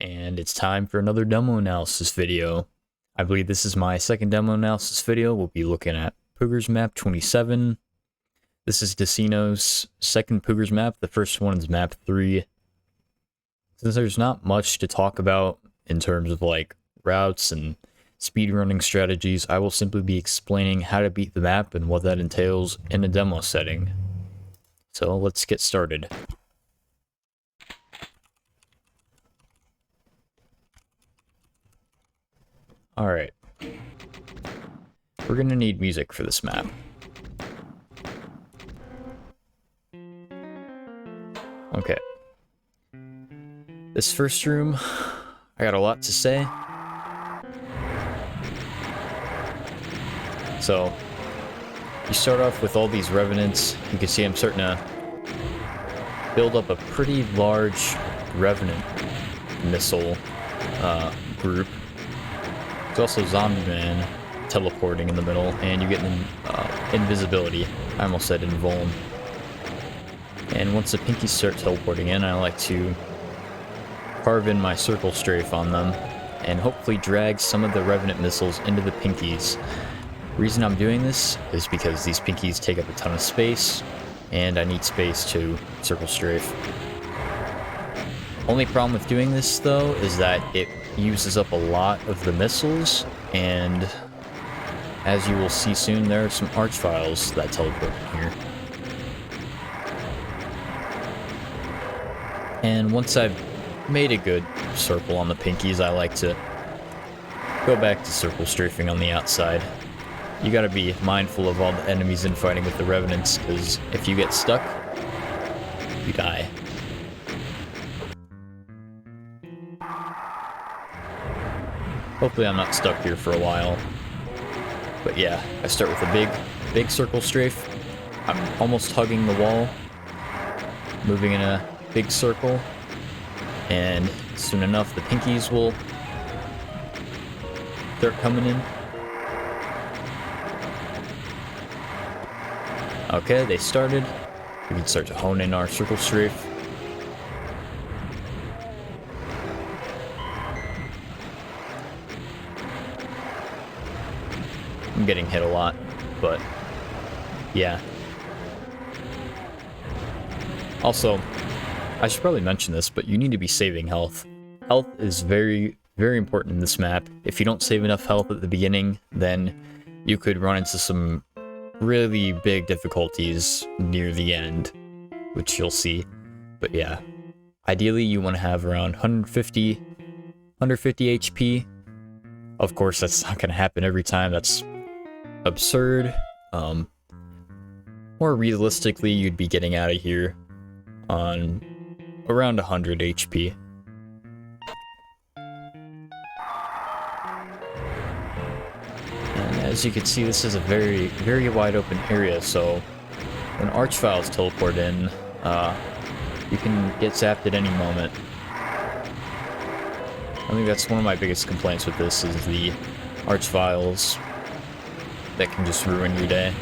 And it's time for another demo analysis video. I believe this is my second demo analysis video. We'll be looking at POOGERS map 27. This is Decino's second POOGERS map. The first one is map 3. Since there's not much to talk about in terms of like routes and speedrunning strategies, I will simply be explaining how to beat the map and what that entails in a demo setting. So let's get started. Alright. We're gonna need music for this map. Okay. This first room, I got a lot to say. So, you start off with all these revenants. You can see I'm starting to build up a pretty large revenant missile group. There's also Zombie Man teleporting in the middle, and you get invisibility. I almost said invuln. And once the pinkies start teleporting in, I like to carve in my circle strafe on them and hopefully drag some of the revenant missiles into the pinkies. The reason I'm doing this is because these pinkies take up a ton of space, and I need space to circle strafe. Only problem with doing this, though, is that it uses up a lot of the missiles, and as you will see soon, there are some archviles that teleport in here. And once I've made a good circle on the pinkies, I like to go back to circle strafing on the outside. You gotta be mindful of all the enemies infighting with the revenants, because if you get stuck, you die. Hopefully I'm not stuck here for a while. But yeah, I start with a big circle strafe. I'm almost hugging the wall, moving in a big circle, and soon enough the pinkies will start coming in. Okay, they started. We can start to hone in our circle strafe. I'm getting hit a lot, but yeah. Also, I should probably mention this, but you need to be saving health. Health is very, very important in this map. If you don't save enough health at the beginning, then you could run into some really big difficulties near the end, which you'll see. But yeah, ideally you want to have around 150 HP. Of course, that's not going to happen every time. That's absurd. More realistically, you'd be getting out of here on around 100 HP. And as you can see, this is a very, very wide open area, so when archviles teleport in, you can get zapped at any moment. I think that's one of my biggest complaints with this, is the archviles that can just ruin your day.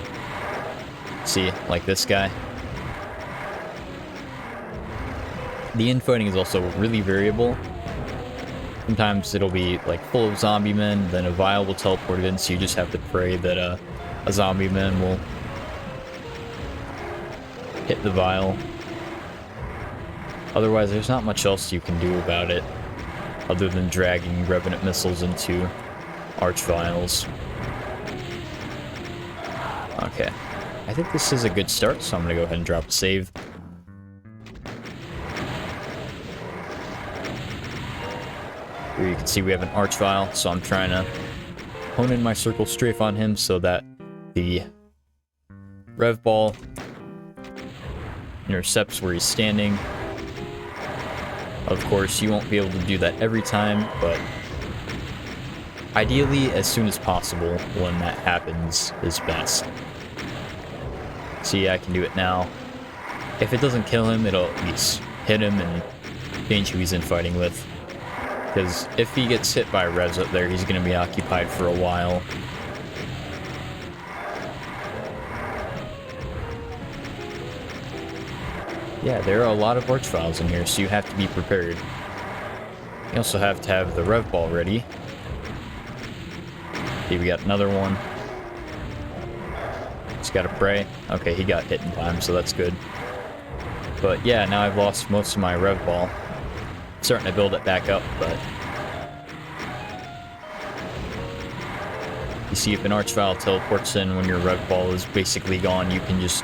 See, like this guy. The infighting is also really variable. Sometimes it'll be like full of zombie men, then a vial will teleport in, so you just have to pray that a zombie man will hit the vial. Otherwise, there's not much else you can do about it, other than dragging revenant missiles into archviles. Okay, I think this is a good start, so I'm gonna go ahead and drop a save. Here you can see we have an archvile, so I'm trying to hone in my circle strafe on him so that the rev ball intercepts where he's standing. Of course, you won't be able to do that every time, but ideally, as soon as possible when that happens is best. See, I can do it now. If it doesn't kill him, it'll at least hit him and change who he's infighting with. Because if he gets hit by revs up there, he's going to be occupied for a while. Yeah, there are a lot of archviles in here, so you have to be prepared. You also have to have the rev ball ready. Okay, we got another one. Just gotta pray. Okay, he got hit in time, so that's good. But yeah, now I've lost most of my rev ball. Starting to build it back up, but... You see, if an archvile teleports in when your rev ball is basically gone, you can just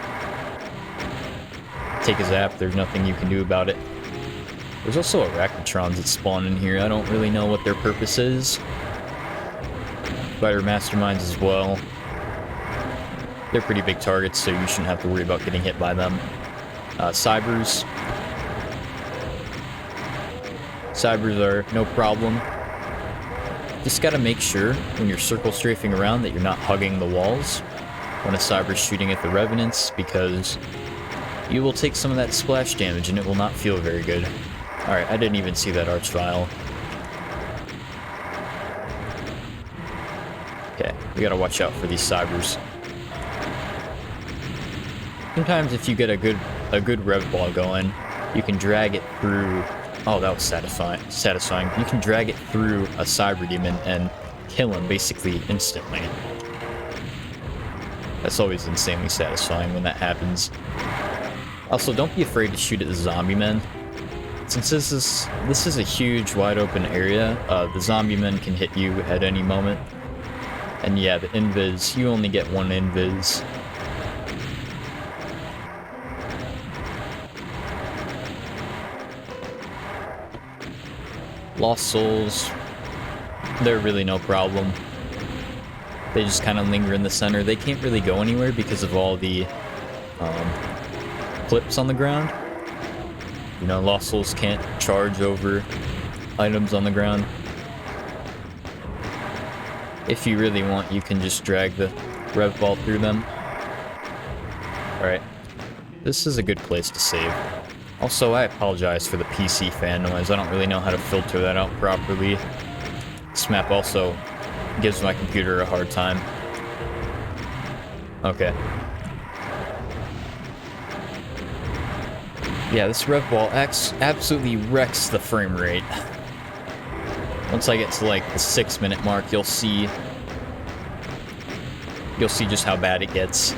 take a zap. There's nothing you can do about it. There's also arachnotrons that spawn in here. I don't really know what their purpose is. Spider masterminds as well. They're pretty big targets, so you shouldn't have to worry about getting hit by them. Cybers. Cybers are no problem. Just gotta make sure when you're circle strafing around that you're not hugging the walls when a cyber's shooting at the revenants, because you will take some of that splash damage and it will not feel very good. Alright, I didn't even see that archvile. Okay, we gotta watch out for these cybers. Sometimes if you get a good rev ball going, you can drag it through... Oh, that was satisfying. You can drag it through a cyber demon and kill him basically instantly. That's always insanely satisfying when that happens. Also, don't be afraid to shoot at the zombie men. Since this is a huge, wide open area, the zombie men can hit you at any moment. And yeah, the invis, you only get one invis. Lost souls, they're really no problem. They just kind of linger in the center. They can't really go anywhere because of all the clips on the ground. You know, lost souls can't charge over items on the ground. If you really want, you can just drag the rev ball through them. Alright. This is a good place to save. Also, I apologize for the PC fan noise. I don't really know how to filter that out properly. This map also gives my computer a hard time. Okay. Yeah, this rev ball absolutely wrecks the frame rate. Once I get to like the 6-minute mark, you'll see just how bad it gets.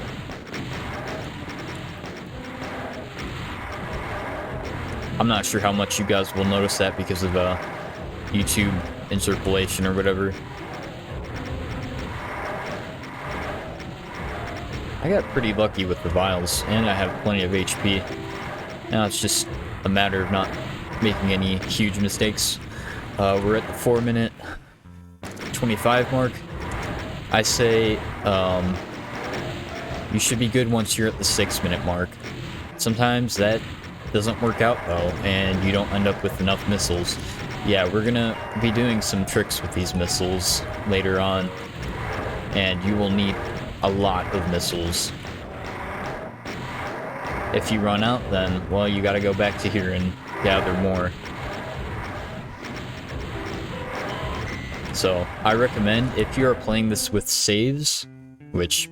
I'm not sure how much you guys will notice that because of YouTube interpolation or whatever. I got pretty lucky with the vials, and I have plenty of HP. Now it's just a matter of not making any huge mistakes. We're at the 4-minute 25 mark. I say you should be good once you're at the 6-minute mark. Sometimes that doesn't work out though, and you don't end up with enough missiles. Yeah, we're gonna be doing some tricks with these missiles later on, and you will need a lot of missiles. If you run out, then, well, you gotta go back to here and gather more. So, I recommend, if you are playing this with saves, which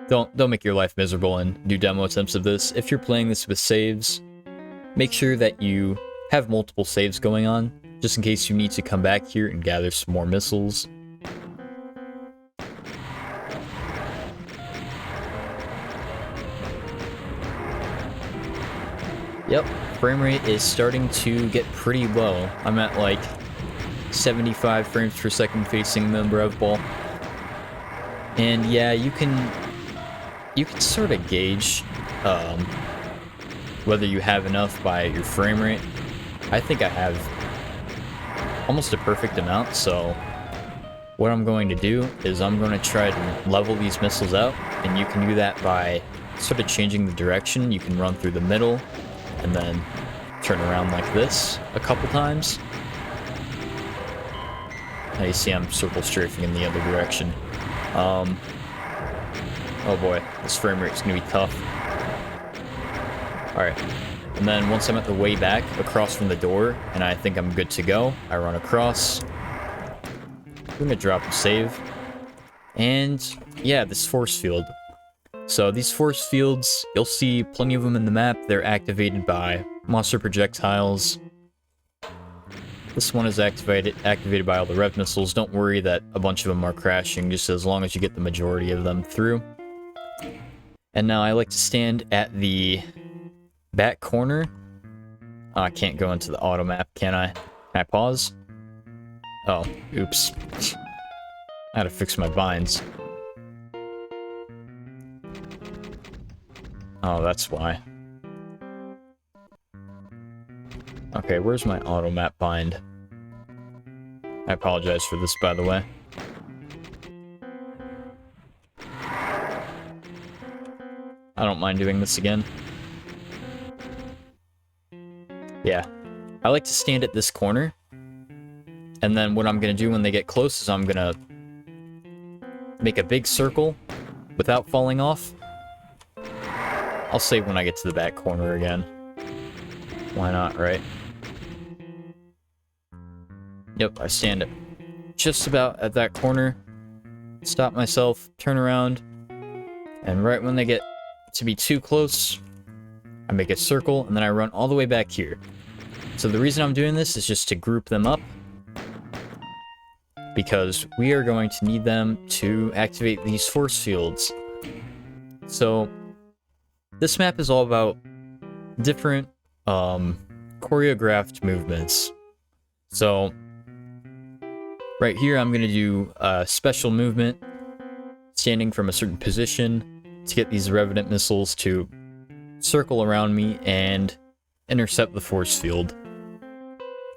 don't make your life miserable and do demo attempts of this. If you're playing this with saves, make sure that you have multiple saves going on, just in case you need to come back here and gather some more missiles. Yep, frame rate is starting to get pretty low. I'm at like 75 frames per second facing the rev ball. And yeah, you can sort of gauge whether you have enough by your frame rate. I think I have almost a perfect amount, so what I'm going to do is I'm going to try to level these missiles out, and you can do that by sort of changing the direction. You can run through the middle and then turn around like this a couple times. Now you see I'm circle strafing in the other direction. Oh boy, this frame rate's gonna be tough. Alright, and then once I'm at the way back, across from the door, and I think I'm good to go, I run across. I'm gonna drop a save. And yeah, this force field. So these force fields, you'll see plenty of them in the map. They're activated by monster projectiles. This one is activated by all the rev missiles. Don't worry that a bunch of them are crashing, just as long as you get the majority of them through. And now I like to stand at the back corner. Oh, I can't go into the auto map, can I? Can I pause? Oh, oops. I had to fix my vines. Oh, that's why. Okay, where's my auto map bind? I apologize for this, by the way. I don't mind doing this again. Yeah. I like to stand at this corner. And then what I'm going to do when they get close is I'm going to make a big circle without falling off. I'll save when I get to the back corner again. Why not, right? Yep, I stand just about at that corner. Stop myself, turn around. And right when they get to be too close, I make a circle, and then I run all the way back here. So the reason I'm doing this is just to group them up, because we are going to need them to activate these force fields. So this map is all about different choreographed movements. So right here I'm going to do a special movement, standing from a certain position to get these revenant missiles to circle around me and intercept the force field.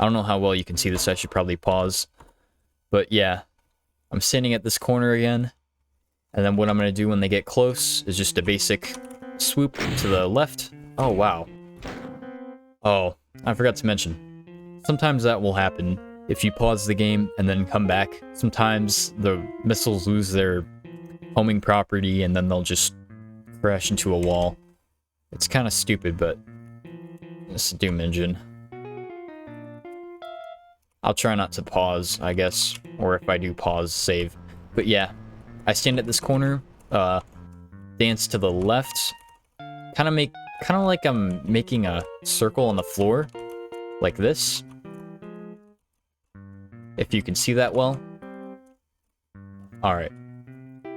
I don't know how well you can see this, I should probably pause. But yeah, I'm standing at this corner again, and then what I'm going to do when they get close is just a basic swoop to the left. Oh, wow. Oh, I forgot to mention, sometimes that will happen if you pause the game and then come back. Sometimes the missiles lose their homing property and then they'll just crash into a wall. It's kind of stupid, but it's a Doom engine. I'll try not to pause, I guess, or if I do pause, save. But yeah, I stand at this corner, dance to the left, kind of like I'm making a circle on the floor, like this. If you can see that well. Alright.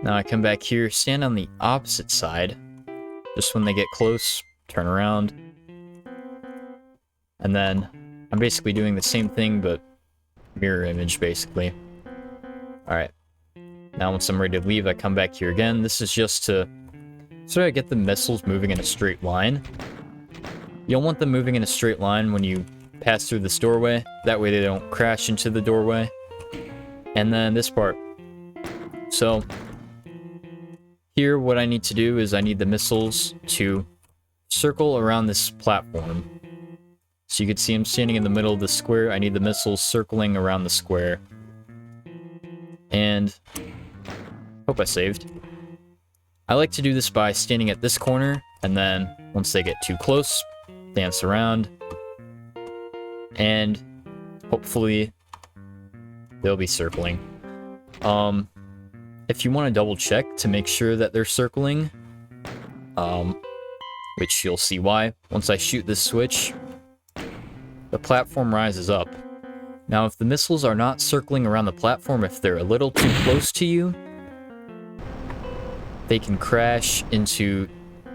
Now I come back here, stand on the opposite side. Just when they get close, turn around. And then I'm basically doing the same thing, but mirror image, basically. Alright. Now once I'm ready to leave, I come back here again. This is just to sort of get the missiles moving in a straight line. You'll want them moving in a straight line when you pass through this doorway. That way they don't crash into the doorway. And then this part. So here what I need to do is I need the missiles to circle around this platform. So you can see I'm standing in the middle of the square. I need the missiles circling around the square. And hope I saved. I like to do this by standing at this corner, and then once they get too close, dance around. And hopefully they'll be circling. If you want to double check to make sure that they're circling, which you'll see why, once I shoot this switch, the platform rises up. Now, if the missiles are not circling around the platform, if they're a little too close to you, they can crash into...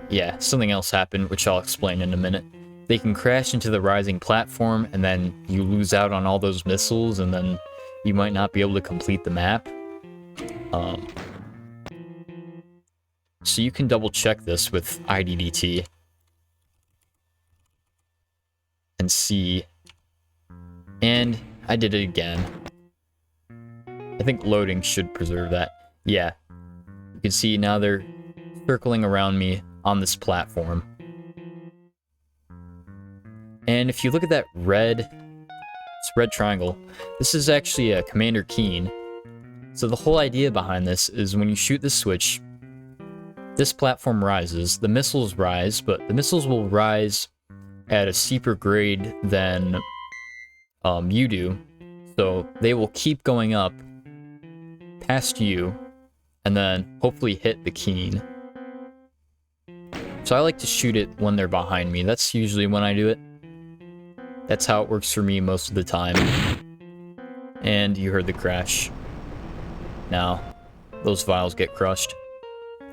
Yeah, something else happened, which I'll explain in a minute. They can crash into the rising platform, and then you lose out on all those missiles, and then you might not be able to complete the map. So you can double check this with IDDT. And see. And I did it again. I think loading should preserve that. Yeah. You can see now they're circling around me on this platform. And if you look at that red triangle, this is actually a commander keen. So the whole idea behind this is when you shoot this switch, this platform rises, the missiles rise, but the missiles will rise at a steeper grade than you do. So they will keep going up past you and then hopefully hit the keen. So I like to shoot it when they're behind me. That's usually when I do it. That's how it works for me most of the time. And you heard the crash. Now, those vials get crushed.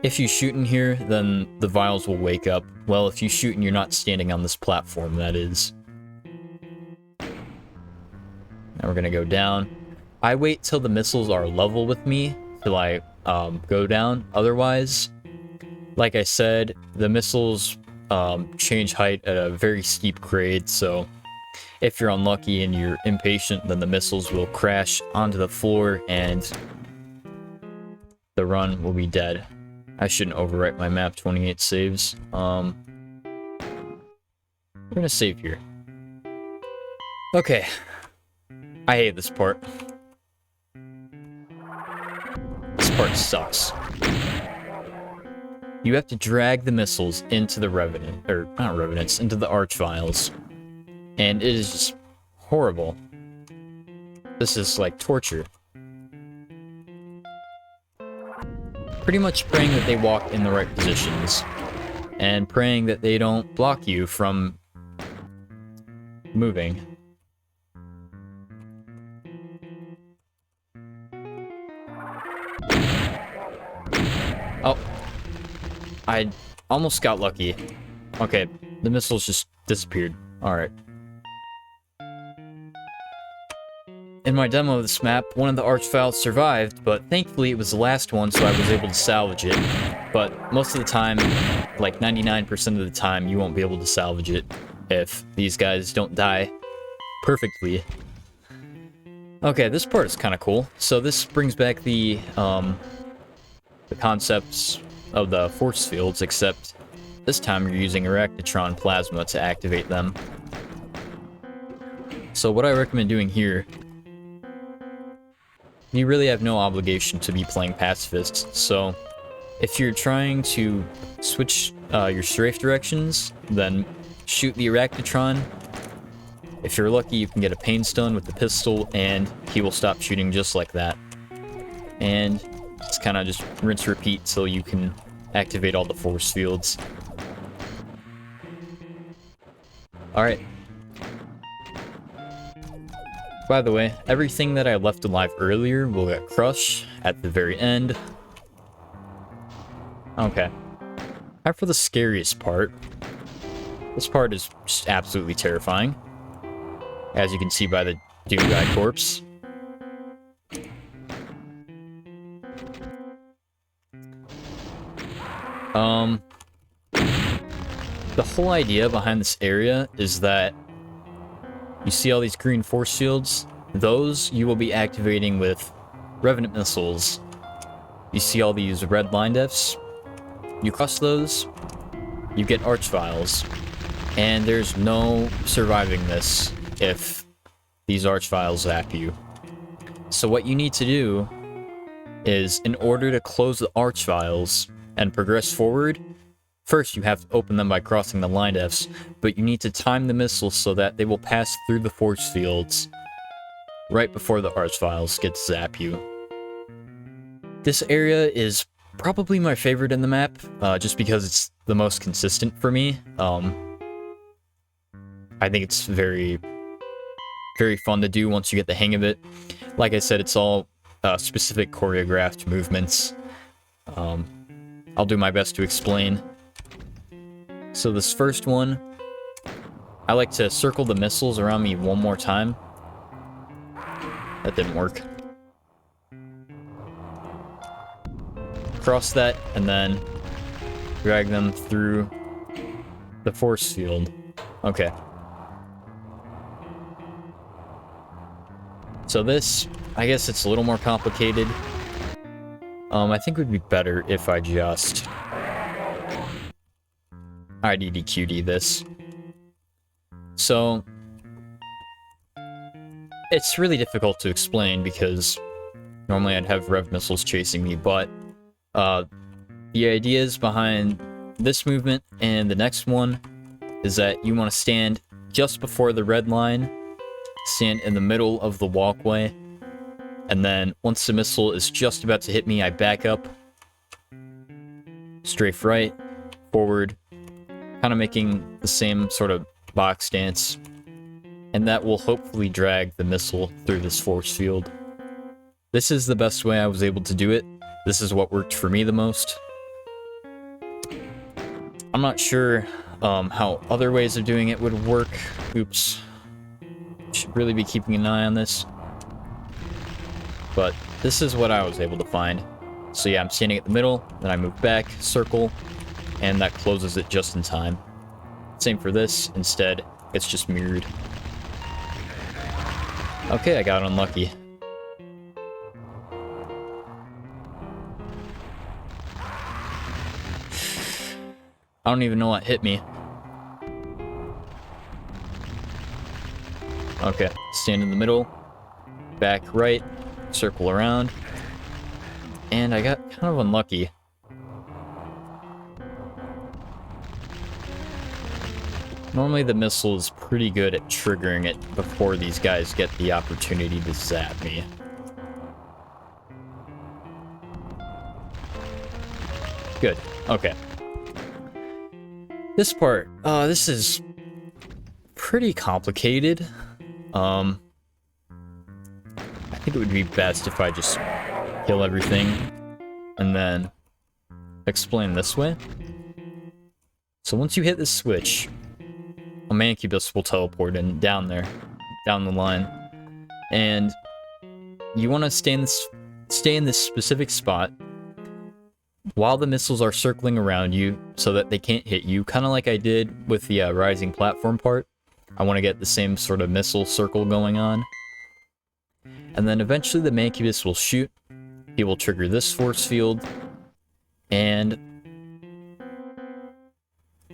If you shoot in here, then the vials will wake up. Well, if you shoot and you're not standing on this platform, that is. Now we're gonna go down. I wait till the missiles are level with me till I go down. Otherwise, like I said, the missiles change height at a very steep grade, so if you're unlucky and you're impatient, then the missiles will crash onto the floor and the run will be dead. I shouldn't overwrite my map 28 saves. We're gonna save here. Okay. I hate this part. This part sucks. You have to drag the missiles into the Revenant, or not Revenants, into the archviles. And it is just horrible. This is like torture. Pretty much praying that they walk in the right positions. And praying that they don't block you from moving. Oh. I almost got lucky. Okay, the missiles just disappeared. Alright. In my demo of this map, one of the archviles survived, but thankfully it was the last one, so I was able to salvage it. But most of the time, like 99% of the time, you won't be able to salvage it if these guys don't die perfectly. Okay, this part is kind of cool. So this brings back the concepts of the force fields, except this time you're using Arachnotron plasma to activate them. So what I recommend doing here, you really have no obligation to be playing pacifists, so if you're trying to switch your strafe directions, then shoot the Arachnotron. If you're lucky, you can get a pain stun with the pistol, and he will stop shooting just like that. And it's kind of just rinse repeat till you can activate all the force fields. Alright. By the way, everything that I left alive earlier will get crushed at the very end. Okay. Time for the scariest part. This part is just absolutely terrifying. As you can see by the Doom guy corpse. The whole idea behind this area is that you see all these green force fields? Those you will be activating with Revenant missiles. You see all these red line defs? You cross those, you get archviles. And there's no surviving this if these archviles zap you. So what you need to do is, in order to close the archviles and progress forward, first you have to open them by crossing the line defs, but you need to time the missiles so that they will pass through the force fields right before the archviles get to zap you. This area is probably my favorite in the map, just because it's the most consistent for me. I think it's very, very fun to do once you get the hang of it. Like I said, it's all specific choreographed movements. I'll do my best to explain. So this first one, I like to circle the missiles around me one more time. That didn't work. Cross that, and then drag them through the force field. Okay. So this, I guess it's a little more complicated. I think it would be better if I just IDDQD this. So it's really difficult to explain because normally I'd have rev missiles chasing me, but the ideas behind this movement and the next one is that you want to stand just before the red line, stand in the middle of the walkway, and then once the missile is just about to hit me, I back up, strafe right, forward, kind of making the same sort of box dance. and that will hopefully drag the missile through this force field. This is the best way I was able to do it. This is what worked for me the most. I'm not sure how other ways of doing it would work. Oops. Should really be keeping an eye on this. But this is what I was able to find. So yeah, I'm standing at the middle, then I move back, circle, and that closes it just in time. Same for this. Instead, it's just mirrored. Okay, I got unlucky. I don't even know what hit me. Okay, stand in the middle, back right, circle around, and I got kind of unlucky. Normally the missile is pretty good at triggering it before these guys get the opportunity to zap me. Good, okay. This part, this is pretty complicated. I think it would be best if I just kill everything and then explain this way. So once you hit this switch, a Mancubus will teleport in down there, down the line, and you want to stay in this specific spot while the missiles are circling around you so that they can't hit you, kind of like I did with the rising platform part. I want to get the same sort of missile circle going on. And then eventually the Mancubus will shoot. He will trigger this force field. And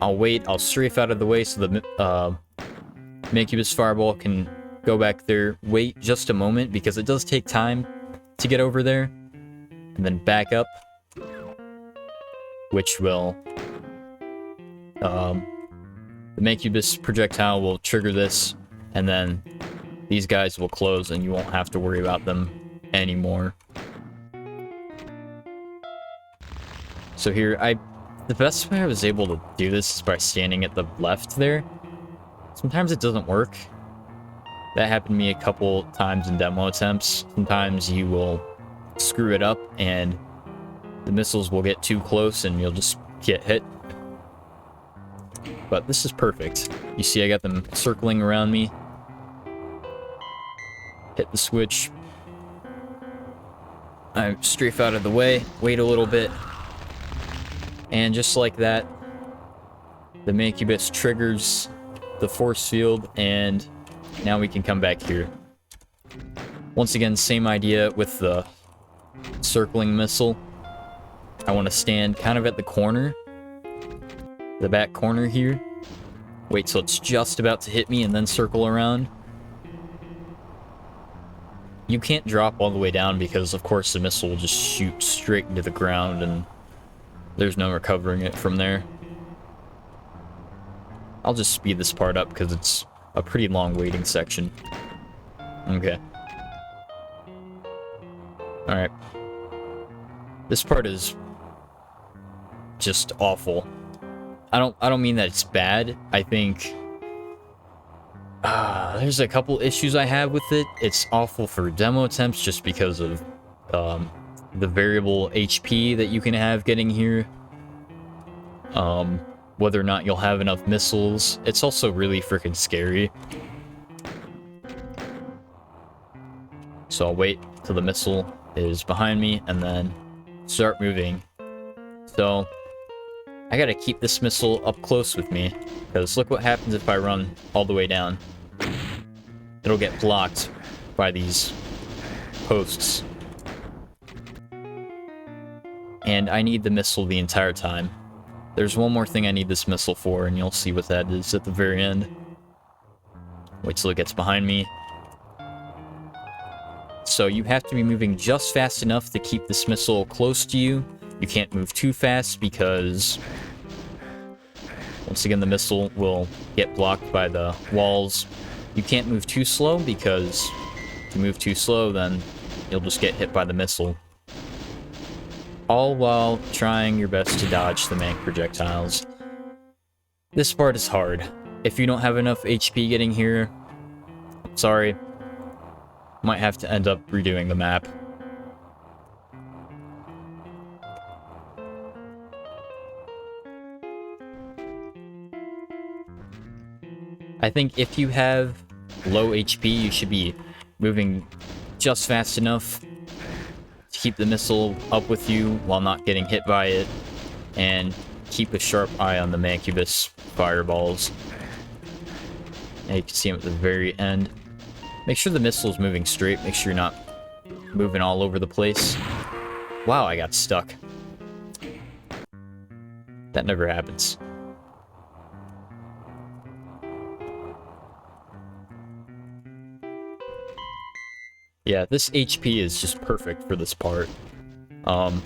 I'll wait. I'll strafe out of the way so the Mancubus fireball can go back there. Wait just a moment because it does take time to get over there. And then back up, which will the Mancubus projectile will trigger this, and then these guys will close and you won't have to worry about them anymore. So here, the best way I was able to do this is by standing at the left there. Sometimes it doesn't work. That happened to me a couple times in demo attempts. Sometimes you will screw it up and the missiles will get too close and you'll just get hit. But this is perfect. You see I got them circling around me. Hit the switch. I strafe out of the way, wait a little bit. And just like that, the Mancubus triggers the force field, and now we can come back here. Once again, same idea with the circling missile. I want to stand kind of at the corner, the back corner here. Wait till it's just about to hit me and then circle around. You can't drop all the way down because, of course, the missile will just shoot straight into the ground and there's no recovering it from there. I'll just speed this part up because it's a pretty long waiting section. Okay. Alright. This part is just awful. I don't mean that it's bad. I think there's a couple issues I have with it. It's awful for demo attempts just because of the variable HP that you can have getting here. Whether or not you'll have enough missiles. It's also really freaking scary. So I'll wait till the missile is behind me and then start moving. So I gotta keep this missile up close with me, because look what happens if I run all the way down. It'll get blocked by these posts. And I need the missile the entire time. There's one more thing I need this missile for, and you'll see what that is at the very end. Wait till it gets behind me. So you have to be moving just fast enough to keep this missile close to you. You can't move too fast because, once again, the missile will get blocked by the walls. You can't move too slow because if you move too slow, then you'll just get hit by the missile. All while trying your best to dodge the Manc projectiles. This part is hard. If you don't have enough HP getting here, Sorry. Might have to end up redoing the map. I think if you have low HP, you should be moving just fast enough to keep the missile up with you while not getting hit by it, and keep a sharp eye on the Mancubus fireballs. And you can see them at the very end. Make sure the missile's moving straight. Make sure you're not moving all over the place. Wow, I got stuck. That never happens. Yeah, this HP is just perfect for this part. Because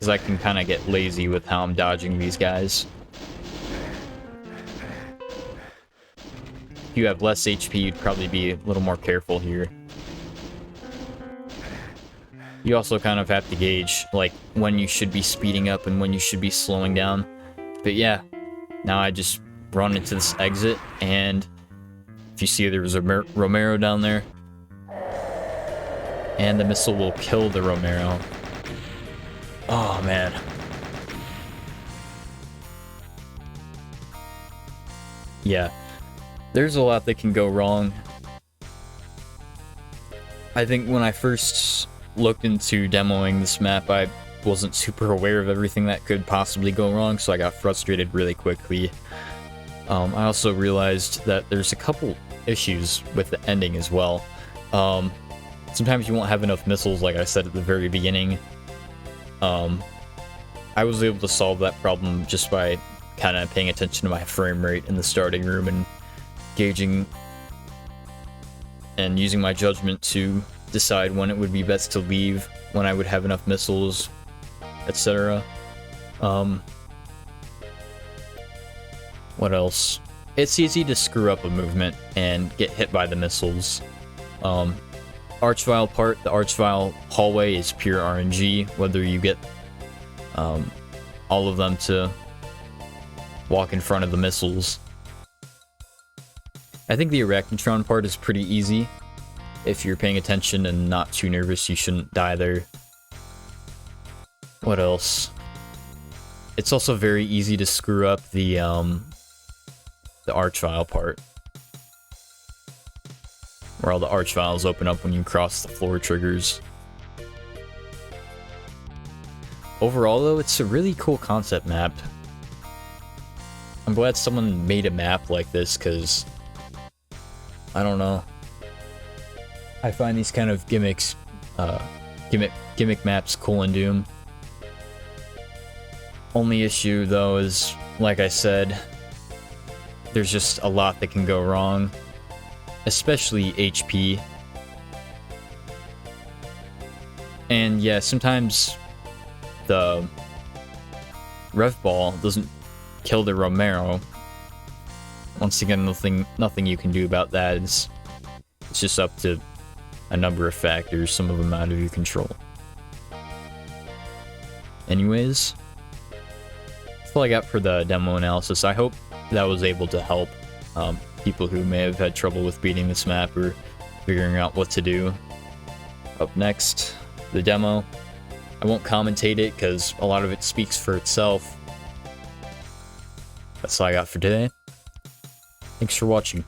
I can kind of get lazy with how I'm dodging these guys. If you have less HP, you'd probably be a little more careful here. You also kind of have to gauge, like, when you should be speeding up and when you should be slowing down. But yeah, now I just run into this exit, and if you see there was a Romero down there, and the missile will kill the Romero. Oh, man. Yeah. There's a lot that can go wrong. I think when I first looked into demoing this map, I wasn't super aware of everything that could possibly go wrong, so I got frustrated really quickly. I also realized that there's a couple issues with the ending as well. Sometimes you won't have enough missiles, like I said at the very beginning. I was able to solve that problem just by kind of paying attention to my frame rate in the starting room and gauging and using my judgment to decide when it would be best to leave, when I would have enough missiles, etc. What else? It's easy to screw up a movement and get hit by the missiles. Archvile part, the archvile hallway is pure RNG, whether you get all of them to walk in front of the missiles. I think the Arachnotron part is pretty easy. If you're paying attention and not too nervous, you shouldn't die there. What else? It's also very easy to screw up the archvile part, where all the archviles open up when you cross the floor triggers. Overall, though, it's a really cool concept map. I'm glad someone made a map like this, because I don't know. I find these kind of gimmicks, gimmick maps cool in Doom. Only issue, though, is, like I said, there's just a lot that can go wrong, especially HP. And yeah, sometimes the rev ball doesn't kill the Romero. Once again, nothing you can do about that. It's just up to a number of factors, some of them out of your control. Anyways, that's all I got for the demo analysis. I hope that was able to help people who may have had trouble with beating this map or figuring out what to do. Up next, the demo. I won't commentate it because a lot of it speaks for itself. That's all I got for today. Thanks for watching.